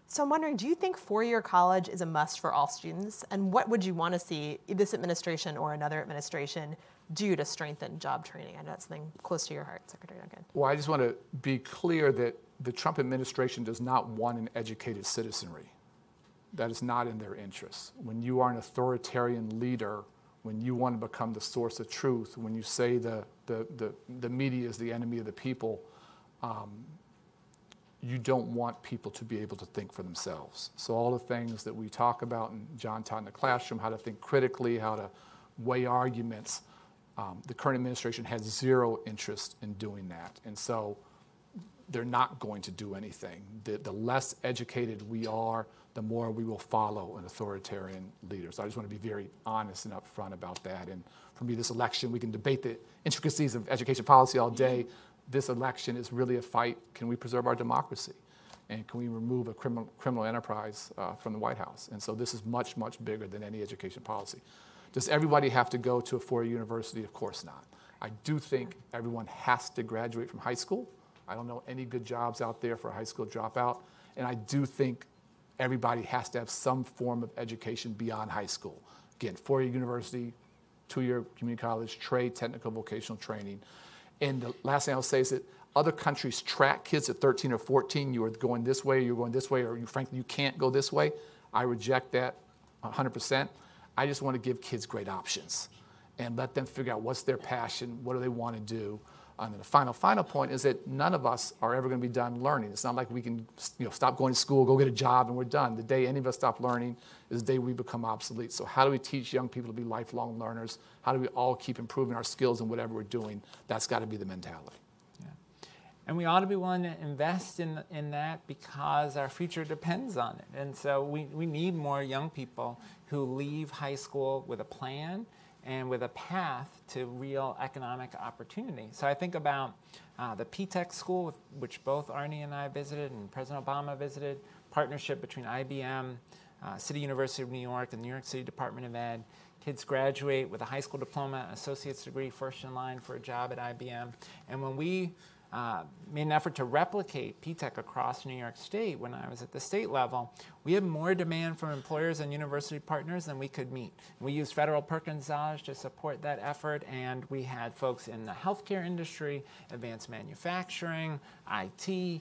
So I'm wondering, do you think four-year college is a must for all students? And what would you want to see this administration or another administration do to strengthen job training? I know that's something close to your heart, Secretary Duncan. Well, I just want to be clear that the Trump administration does not want an educated citizenry. That is not in their interests. When you are an authoritarian leader, when you want to become the source of truth, when you say the media is the enemy of the people, you don't want people to be able to think for themselves. So all the things that we talk about, and John taught in the classroom, how to think critically, how to weigh arguments, the current administration has zero interest in doing that. And so they're not going to do anything. The less educated we are, the more we will follow an authoritarian leader. So I just want to be very honest and upfront about that. And for me, this election, we can debate the intricacies of education policy all day. This election is really a fight. Can we preserve our democracy? And can we remove a criminal enterprise from the White House? And so this is much, much bigger than any education policy. Does everybody have to go to a four-year university? Of course not. I do think everyone has to graduate from high school. I don't know any good jobs out there for a high school dropout. And I do think everybody has to have some form of education beyond high school. Again, four-year university, two-year community college, trade, technical, vocational training. And the last thing I'll say is that other countries track kids at 13 or 14. You are going this way, you're going this way, or frankly, you can't go this way. I reject that 100%. I just want to give kids great options and let them figure out what's their passion, what do they want to do. And then the final point is that none of us are ever going to be done learning. It's not like we can stop going to school, go get a job, and we're done. The day any of us stop learning is the day we become obsolete. So how do we teach young people to be lifelong learners? How do we all keep improving our skills in whatever we're doing? That's got to be the mentality. Yeah. And we ought to be willing to invest in that because our future depends on it. And so we need more young people who leave high school with a plan and with a path to real economic opportunity. So I think about the prek school, which both Arne and I visited and President Obama visited, partnership between IBM, City University of New York, and the New York City Department of Ed. Kids graduate with a high school diploma, associate's degree, first in line for a job at IBM. And when we made an effort to replicate prek across New York State when I was at the state level, we had more demand from employers and university partners than we could meet. We used federal Perkins dollars to support that effort, and we had folks in the healthcare industry, advanced manufacturing, IT,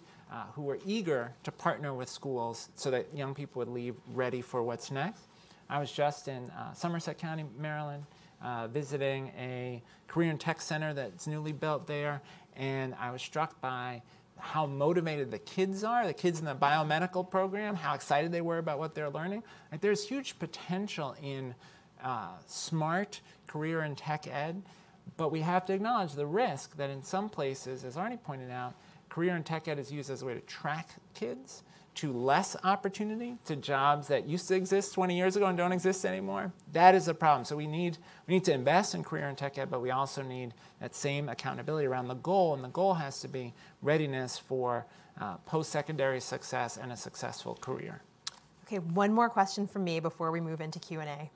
who were eager to partner with schools so that young people would leave ready for what's next. I was just in Somerset County, Maryland, visiting a career and tech center that's newly built there, and I was struck by how motivated the kids are, the kids in the biomedical program, how excited they were about what they're learning. Like, there's huge potential in smart career and tech ed, but we have to acknowledge the risk that in some places, as Arne pointed out, career and tech ed is used as a way to track kids to less opportunity, to jobs that used to exist 20 years ago and don't exist anymore. That is a problem. So we need to invest in career and tech ed, but we also need that same accountability around the goal, and the goal has to be readiness for post-secondary success and a successful career. Okay, one more question from me before we move into Q&A.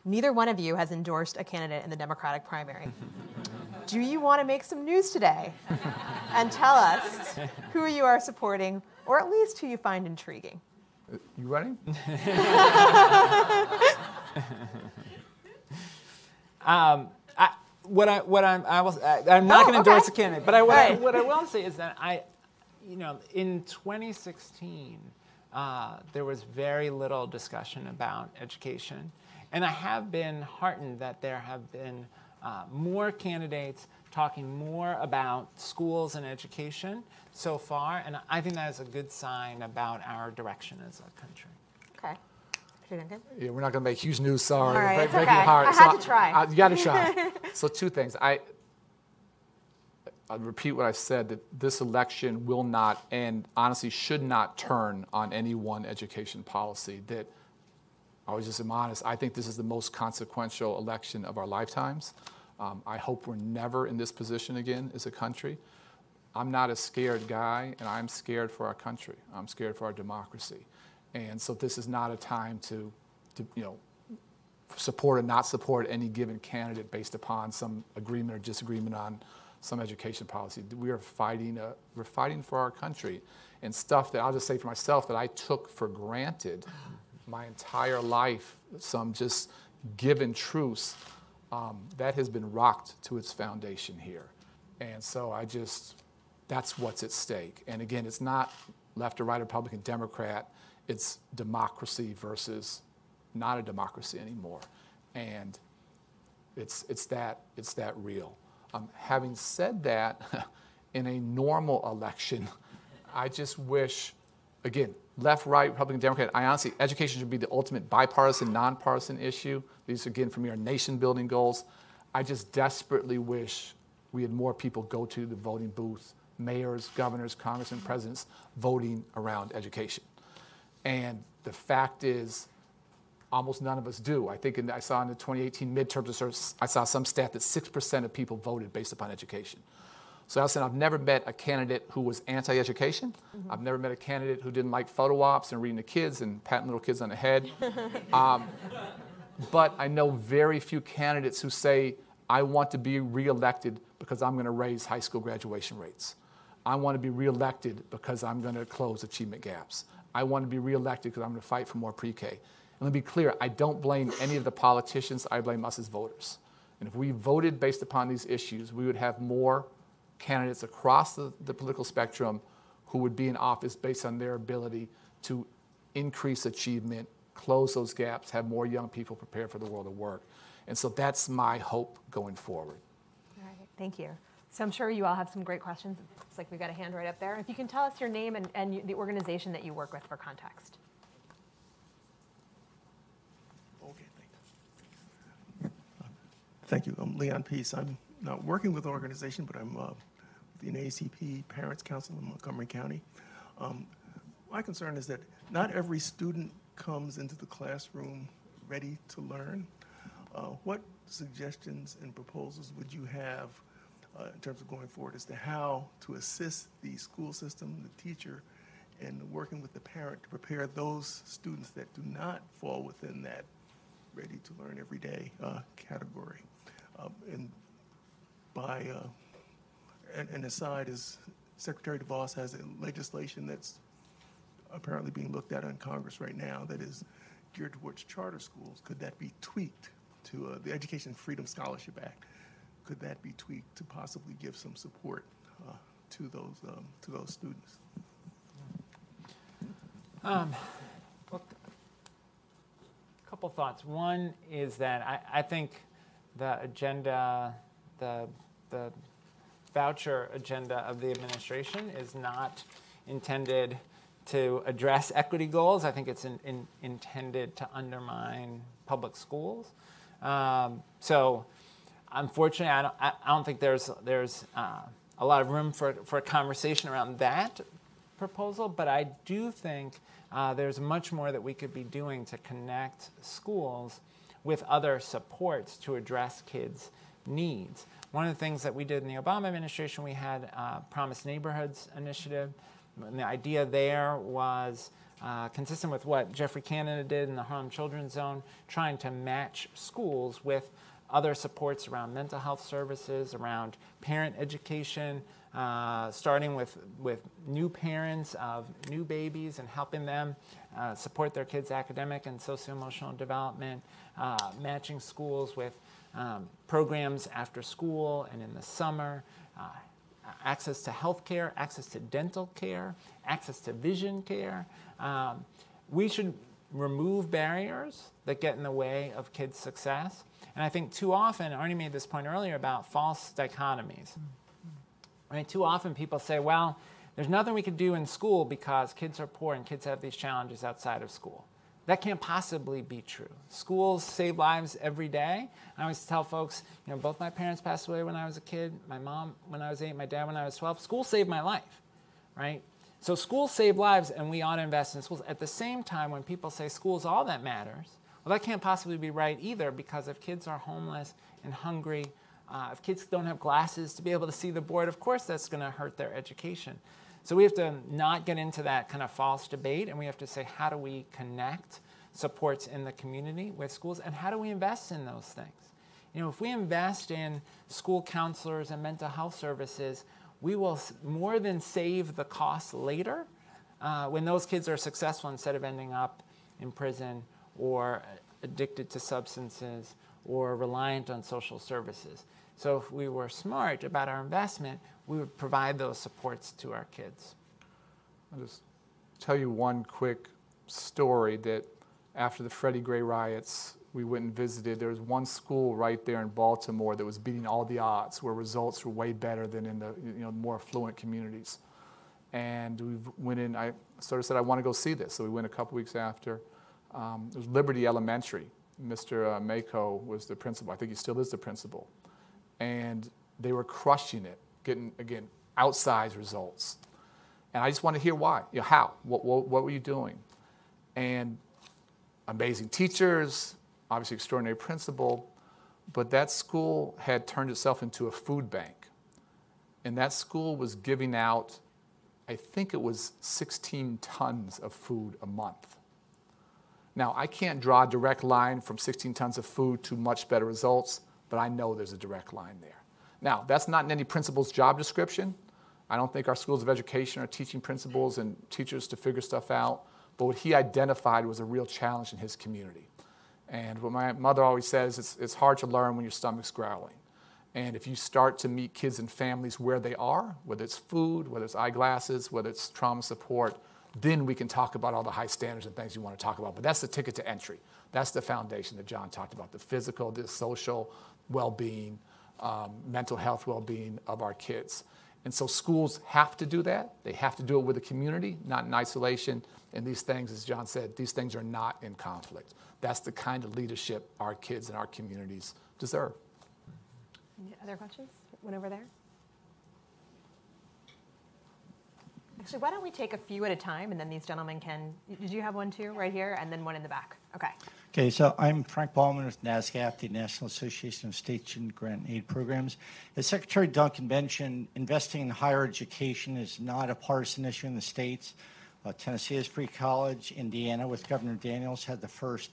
Neither one of you has endorsed a candidate in the Democratic primary. Do you want to make some news today and tell us who you are supporting, or at least who you find intriguing? You running? I'm not going to endorse a candidate, but what I will say is that in 2016, there was very little discussion about education, and I have been heartened that there have been more candidates talking more about schools and education so far, and I think that is a good sign about our direction as a country. Okay. Duncan? Yeah, we're not going to make huge news, sorry. All right, it's break okay. your heart. I had to try. You got to try. So two things. I'll repeat what I said, that this election will not, and honestly should not, turn on any one education policy. That I was just honest. I think this is the most consequential election of our lifetimes. I hope we're never in this position again as a country. I'm not a scared guy, and I'm scared for our country. I'm scared for our democracy. And so this is not a time to support or not support any given candidate based upon some agreement or disagreement on some education policy. We are fighting for our country, and stuff that I'll just say for myself that I took for granted my entire life, some just given truths, that has been rocked to its foundation here. And so that's what's at stake. And again, it's not left or right, Republican, Democrat. It's democracy versus not a democracy anymore. And It's that real. Having said that, in a normal election, I just wish, again, left, right, Republican, Democrat, I honestly, education should be the ultimate bipartisan, nonpartisan issue. These, again, for me, are nation-building goals. I just desperately wish we had more people go to the voting booth, mayors, governors, congressmen, presidents, voting around education. And the fact is, almost none of us do. I think I saw in the 2018 midterms, I saw some stat that 6% of people voted based upon education. So Alyson, I've never met a candidate who was anti-education. Mm-hmm. I've never met a candidate who didn't like photo ops and reading to kids and patting little kids on the head. But I know very few candidates who say, I want to be reelected because I'm going to raise high school graduation rates. I want to be reelected because I'm going to close achievement gaps. I want to be reelected because I'm going to fight for more pre-K. And let me be clear, I don't blame any of the politicians, I blame us as voters. And if we voted based upon these issues, we would have more candidates across the political spectrum who would be in office based on their ability to increase achievement, close those gaps, have more young people prepared for the world of work. And so that's my hope going forward. All right, thank you. So I'm sure you all have some great questions. It looks like we've got a hand right up there. If you can tell us your name and the organization that you work with for context. Okay, thank you. I'm Leon Peace. I'm not working with an organization, but I'm with the NAACP Parents Council in Montgomery County. My concern is that not every student comes into the classroom ready to learn. What suggestions and proposals would you have in terms of going forward as to how to assist the school system, the teacher, and working with the parent to prepare those students that do not fall within that ready to learn every day category? And aside, is Secretary DeVos has a legislation that's apparently being looked at in Congress right now that is geared towards charter schools. Could that be tweaked to the Education Freedom Scholarship Act? Could that be tweaked to possibly give some support to those students? Well, a couple thoughts. One is that I think the agenda, the voucher agenda of the administration is not intended to address equity goals. I think it's intended to undermine public schools. So unfortunately, I don't think there's a lot of room for a conversation around that proposal, but I do think there's much more that we could be doing to connect schools with other supports to address kids' needs. One of the things that we did in the Obama administration, we had a Promised Neighborhoods initiative. And the idea there was consistent with what Jeffrey Canada did in the Harlem Children's Zone, trying to match schools with other supports around mental health services, around parent education, starting with new parents of new babies and helping them support their kids' academic and socio-emotional development, matching schools with programs after school and in the summer, access to health care, access to dental care, access to vision care. We should remove barriers that get in the way of kids' success. And I think too often, Arne made this point earlier about false dichotomies. Right? Too often people say, well, there's nothing we can do in school because kids are poor and kids have these challenges outside of school. That can't possibly be true. Schools save lives every day. I always tell folks, both my parents passed away when I was a kid, my mom when I was 8, my dad when I was 12. School saved my life, right? So schools save lives and we ought to invest in schools. At the same time, when people say school's all that matters, well, that can't possibly be right either, because if kids are homeless and hungry, if kids don't have glasses to be able to see the board, of course that's going to hurt their education. So we have to not get into that kind of false debate, and we have to say, how do we connect supports in the community with schools, and how do we invest in those things? If we invest in school counselors and mental health services, we will more than save the costs later when those kids are successful instead of ending up in prison or addicted to substances or reliant on social services. So if we were smart about our investment, we would provide those supports to our kids. I'll just tell you one quick story that after the Freddie Gray riots, we went and visited. There was one school right there in Baltimore that was beating all the odds, where results were way better than in the more affluent communities. And we went in, I sort of said, I want to go see this. So we went a couple weeks after. It was Liberty Elementary. Mr. Mako was the principal. I think he still is the principal. And they were crushing it, getting, again, outsized results. And I just want to hear why. How? What were you doing? And amazing teachers, obviously extraordinary principal, but that school had turned itself into a food bank. And that school was giving out, I think it was 16 tons of food a month. Now, I can't draw a direct line from 16 tons of food to much better results, but I know there's a direct line there. Now, that's not in any principal's job description. I don't think our schools of education are teaching principals and teachers to figure stuff out, but what he identified was a real challenge in his community. And what my mother always says, it's hard to learn when your stomach's growling. And if you start to meet kids and families where they are, whether it's food, whether it's eyeglasses, whether it's trauma support, then we can talk about all the high standards and things you want to talk about. But that's the ticket to entry. That's the foundation that John talked about, the physical, the social well-being, mental health well-being of our kids. And so schools have to do that. They have to do it with the community, not in isolation. And these things, as John said, these things are not in conflict. That's the kind of leadership our kids and our communities deserve. Any other questions? One over there. Actually, why don't we take a few at a time, and then these gentlemen can, did you have one too, right here, and then one in the back? Okay. Okay, so I'm Frank Bowman with NASGAP, the National Association of State Student Grant and Aid Programs. As Secretary Duncan mentioned, investing in higher education is not a partisan issue in the states. Tennessee has free college. Indiana, with Governor Daniels, had the first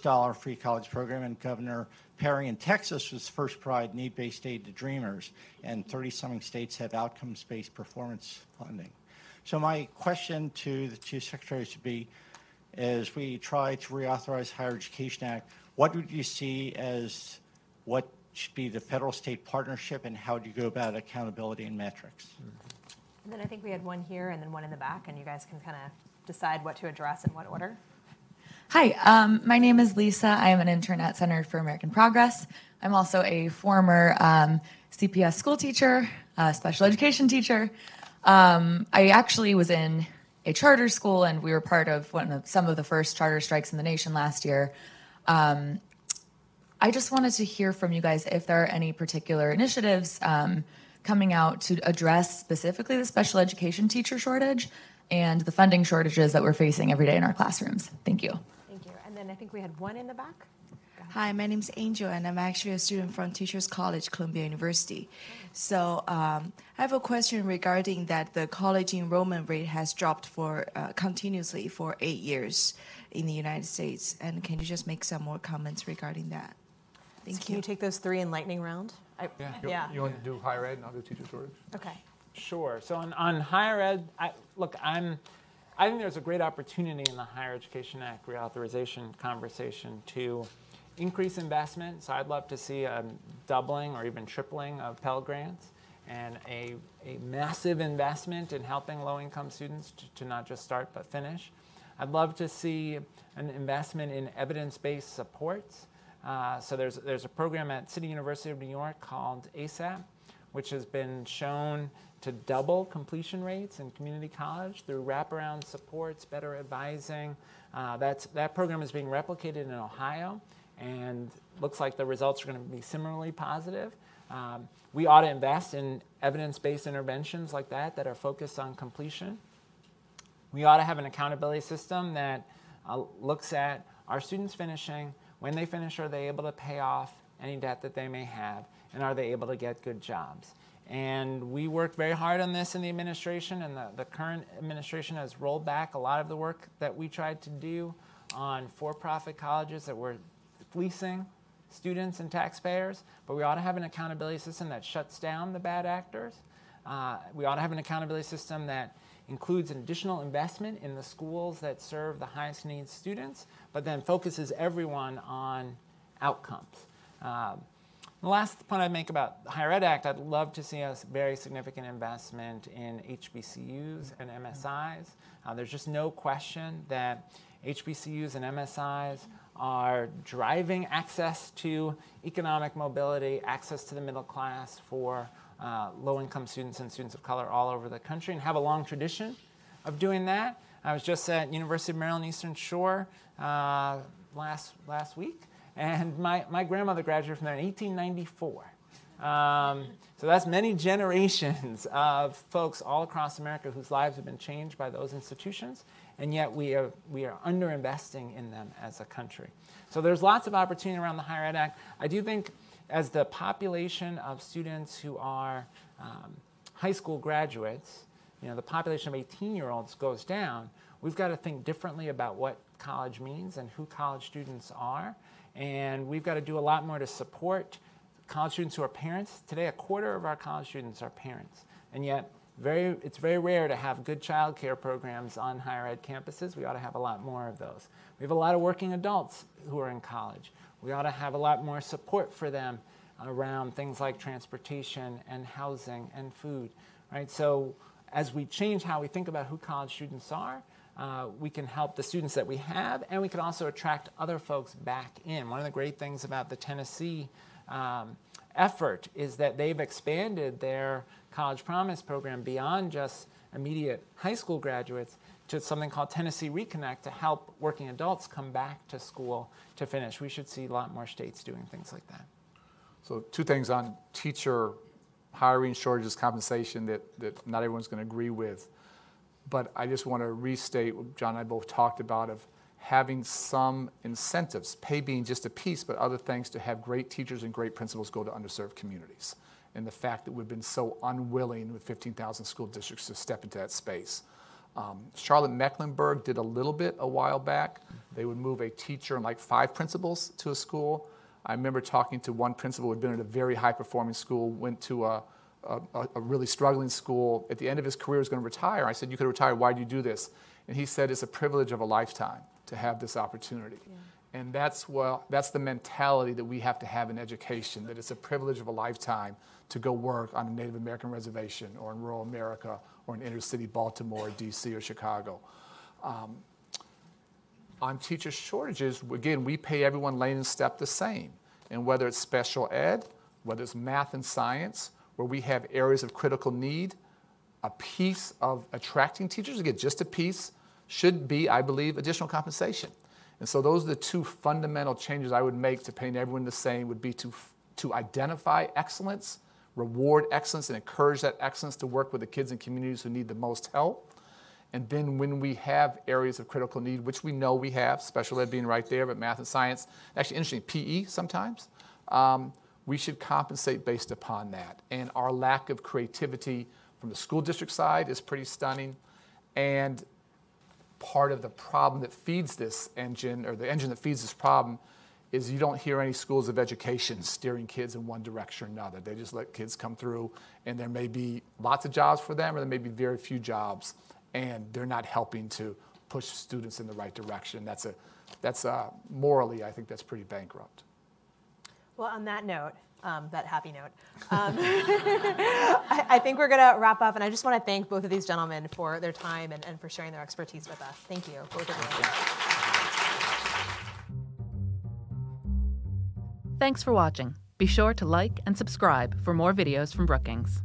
dollar free college program, and Governor Perry in Texas was first to provide need-based aid to dreamers, and 30-something states have outcomes-based performance funding. So my question to the two secretaries would be, as we try to reauthorize Higher Education Act, what would you see as what should be the federal-state partnership, and how do you go about accountability and metrics? And then I think we had one here and then one in the back, and you guys can kind of decide what to address in what order. Hi, my name is Lisa. I am an intern at Center for American Progress. I'm also a former CPS school teacher, special education teacher. I actually was in a charter school, and we were part of some of the first charter strikes in the nation last year. I just wanted to hear from you guys if there are any particular initiatives coming out to address specifically the special education teacher shortage and the funding shortages that we're facing every day in our classrooms. Thank you. Thank you. And then I think we had one in the back. Hi, my name is Angel, and I'm actually a student from Teachers College, Columbia University. So I have a question regarding that the college enrollment rate has dropped continuously for 8 years in the United States. And can you just make some more comments regarding that? Thank you. Can you take those three in lightning round? Yeah. You want to do higher ed and I'll do teacher shortage? Okay. Sure. So on higher ed, I think there's a great opportunity in the Higher Education Act reauthorization conversation to increase investment. So I'd love to see a doubling or even tripling of Pell Grants, and a massive investment in helping low-income students to not just start but finish. I'd love to see an investment in evidence-based supports. So there's a program at City University of New York called ASAP, which has been shown to double completion rates in community college through wraparound supports, better advising. That program is being replicated in Ohio, and looks like the results are going to be similarly positive. We ought to invest in evidence-based interventions like that are focused on completion. We ought to have an accountability system that looks at, are students finishing? When they finish, are they able to pay off any debt that they may have? And are they able to get good jobs? And we worked very hard on this in the administration, and the current administration has rolled back a lot of the work that we tried to do on for-profit colleges that were fleecing students and taxpayers. But we ought to have an accountability system that shuts down the bad actors. We ought to have an accountability system that includes an additional investment in the schools that serve the highest needs students, but then focuses everyone on outcomes. The last point I'd make about the Higher Ed Act, I'd love to see a very significant investment in HBCUs and MSIs. There's just no question that HBCUs and MSIs are driving access to economic mobility, access to the middle class for low-income students and students of color all over the country, and have a long tradition of doing that. I was just at University of Maryland Eastern Shore last week, and my grandmother graduated from there in 1894. So that's many generations of folks all across America whose lives have been changed by those institutions, and yet we are underinvesting in them as a country. So there's lots of opportunity around the Higher Ed Act. I do think as the population of students who are high school graduates, the population of 18-year-olds goes down, we've got to think differently about what college means and who college students are, and we've got to do a lot more to support college students who are parents. Today, a quarter of our college students are parents, and yet it's very rare to have good child care programs on higher ed campuses. We ought to have a lot more of those. We have a lot of working adults who are in college. We ought to have a lot more support for them around things like transportation and housing and food, right? So as we change how we think about who college students are, we can help the students that we have, and we can also attract other folks back in. One of the great things about the Tennessee effort is that they've expanded their College Promise program beyond just immediate high school graduates to something called Tennessee Reconnect to help working adults come back to school to finish. We should see a lot more states doing things like that. So 2 things on teacher hiring, shortages, compensation that not everyone's going to agree with. But I just want to restate what John and I both talked about of having some incentives, pay being just a piece, but other things to have great teachers and great principals go to underserved communities. And the fact that we've been so unwilling with 15,000 school districts to step into that space. Charlotte-Mecklenburg did a little bit a while back. They would move a teacher and like 5 principals to a school. I remember talking to one principal who had been at a very high-performing school, went to a really struggling school. At the end of his career, he was going to retire. I said, "You could retire. Why do you do this?" And he said, "It's a privilege of a lifetime to have this opportunity." Yeah. And that's the mentality that we have to have in education, that it's a privilege of a lifetime to go work on a Native American reservation or in rural America or in inner city Baltimore, D.C., or Chicago. On teacher shortages, again, we pay everyone lane and step the same. And whether it's special ed, whether it's math and science, where we have areas of critical need, a piece of attracting teachers, again, just a piece, should be, I believe, additional compensation. And so those are the 2 fundamental changes I would make to paying everyone the same, would be to identify excellence, reward excellence, and encourage that excellence to work with the kids and communities who need the most help. And then when we have areas of critical need, which we know we have, special ed being right there, but math and science, actually interesting, PE sometimes, we should compensate based upon that. And our lack of creativity from the school district side is pretty stunning. And part of the problem that feeds this engine, or the engine that feeds this problem, is you don't hear any schools of education steering kids in one direction or another. They just let kids come through, and there may be lots of jobs for them, or there may be very few jobs, and they're not helping to push students in the right direction. That's morally, I think that's pretty bankrupt. Well, on that note, that happy note, I think we're going to wrap up, and I just want to thank both of these gentlemen for their time and for sharing their expertise with us. Thank you, both of you. Thanks for watching. Be sure to like and subscribe for more videos from Brookings.